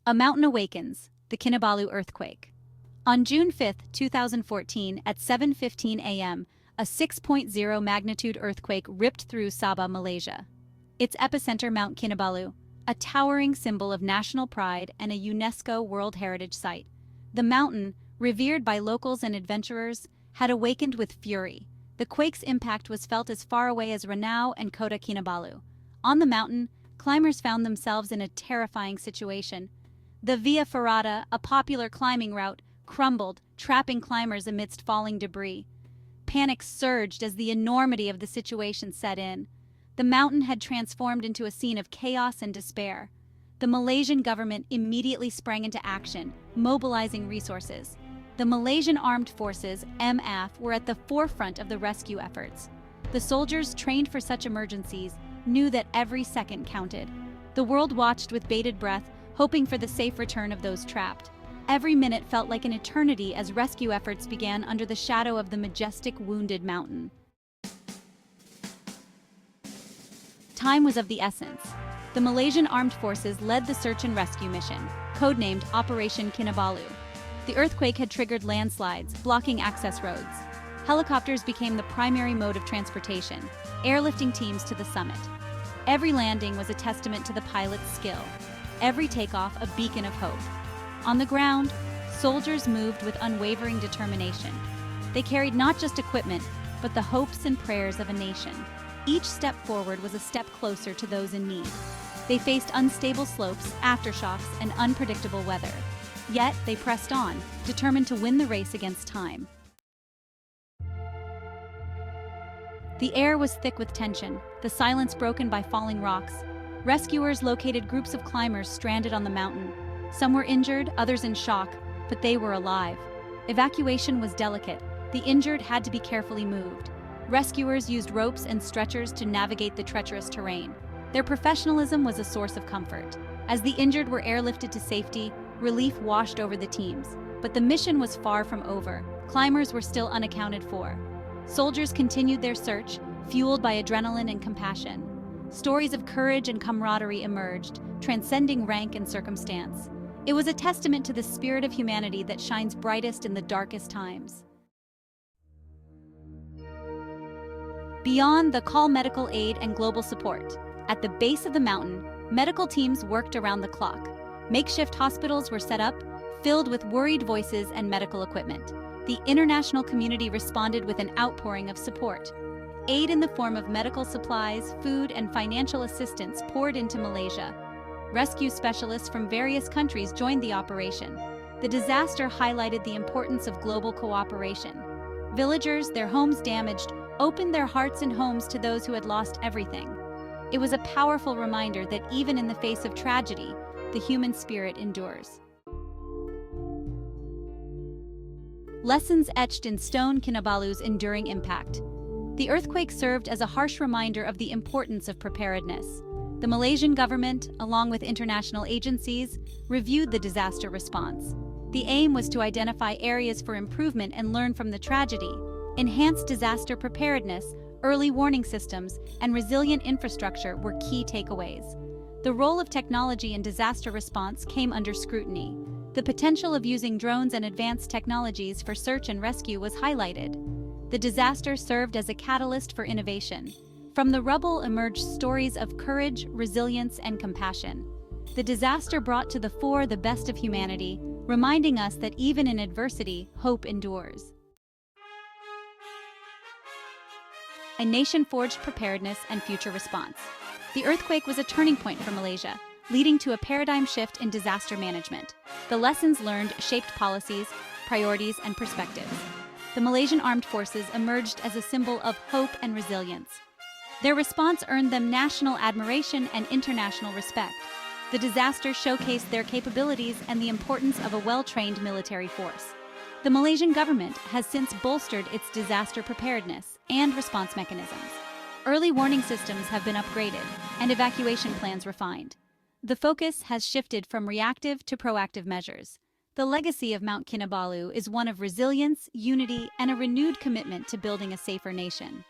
A mountain awakens, the Kinabalu earthquake. On June 5, 2014, at 7:15 a.m., a 6.0 magnitude earthquake ripped through Sabah, Malaysia. Its epicenter, Mount Kinabalu, a towering symbol of national pride and a UNESCO World Heritage Site. The mountain, revered by locals and adventurers, had awakened with fury. The quake's impact was felt as far away as Ranau and Kota Kinabalu. On the mountain, climbers found themselves in a terrifying situation. The Via Ferrata, a popular climbing route, crumbled, trapping climbers amidst falling debris. Panic surged as the enormity of the situation set in. The mountain had transformed into a scene of chaos and despair. The Malaysian government immediately sprang into action, mobilizing resources. The Malaysian Armed Forces, MAF, were at the forefront of the rescue efforts. The soldiers trained for such emergencies knew that every second counted. The world watched with bated breath, hoping for the safe return of those trapped. Every minute felt like an eternity as rescue efforts began under the shadow of the majestic, wounded mountain. Time was of the essence. The Malaysian Armed Forces led the search and rescue mission, codenamed Operation Kinabalu. The earthquake had triggered landslides, blocking access roads. Helicopters became the primary mode of transportation, airlifting teams to the summit. Every landing was a testament to the pilot's skill. Every takeoff a beacon of hope. On the ground, soldiers moved with unwavering determination. They carried not just equipment, but the hopes and prayers of a nation. Each step forward was a step closer to those in need. They faced unstable slopes, aftershocks, and unpredictable weather. Yet they pressed on, determined to win the race against time. The air was thick with tension, the silence broken by falling rocks. Rescuers located groups of climbers stranded on the mountain. Some were injured, others in shock, but they were alive. Evacuation was delicate. The injured had to be carefully moved. Rescuers used ropes and stretchers to navigate the treacherous terrain. Their professionalism was a source of comfort. As the injured were airlifted to safety, relief washed over the teams. But the mission was far from over. Climbers were still unaccounted for. Soldiers continued their search, fueled by adrenaline and compassion. Stories of courage and camaraderie emerged, transcending rank and circumstance. It was a testament to the spirit of humanity that shines brightest in the darkest times. Beyond the call medical aid and global support, at the base of the mountain, medical teams worked around the clock. Makeshift hospitals were set up, filled with worried voices and medical equipment. The international community responded with an outpouring of support. Aid in the form of medical supplies, food, and financial assistance poured into Malaysia. Rescue specialists from various countries joined the operation. The disaster highlighted the importance of global cooperation. Villagers, their homes damaged, opened their hearts and homes to those who had lost everything. It was a powerful reminder that even in the face of tragedy, the human spirit endures. Lessons etched in stone: Kinabalu's enduring impact. The earthquake served as a harsh reminder of the importance of preparedness. The Malaysian government, along with international agencies, reviewed the disaster response. The aim was to identify areas for improvement and learn from the tragedy. Enhanced disaster preparedness, early warning systems, and resilient infrastructure were key takeaways. The role of technology in disaster response came under scrutiny. The potential of using drones and advanced technologies for search and rescue was highlighted. The disaster served as a catalyst for innovation. From the rubble emerged stories of courage, resilience, and compassion. The disaster brought to the fore the best of humanity, reminding us that even in adversity, hope endures. A nation forged preparedness and future response. The earthquake was a turning point for Malaysia, leading to a paradigm shift in disaster management. The lessons learned shaped policies, priorities, and perspectives. The Malaysian Armed Forces emerged as a symbol of hope and resilience. Their response earned them national admiration and international respect. The disaster showcased their capabilities and the importance of a well-trained military force. The Malaysian government has since bolstered its disaster preparedness and response mechanisms. Early warning systems have been upgraded and evacuation plans refined. The focus has shifted from reactive to proactive measures. The legacy of Mount Kinabalu is one of resilience, unity, and a renewed commitment to building a safer nation.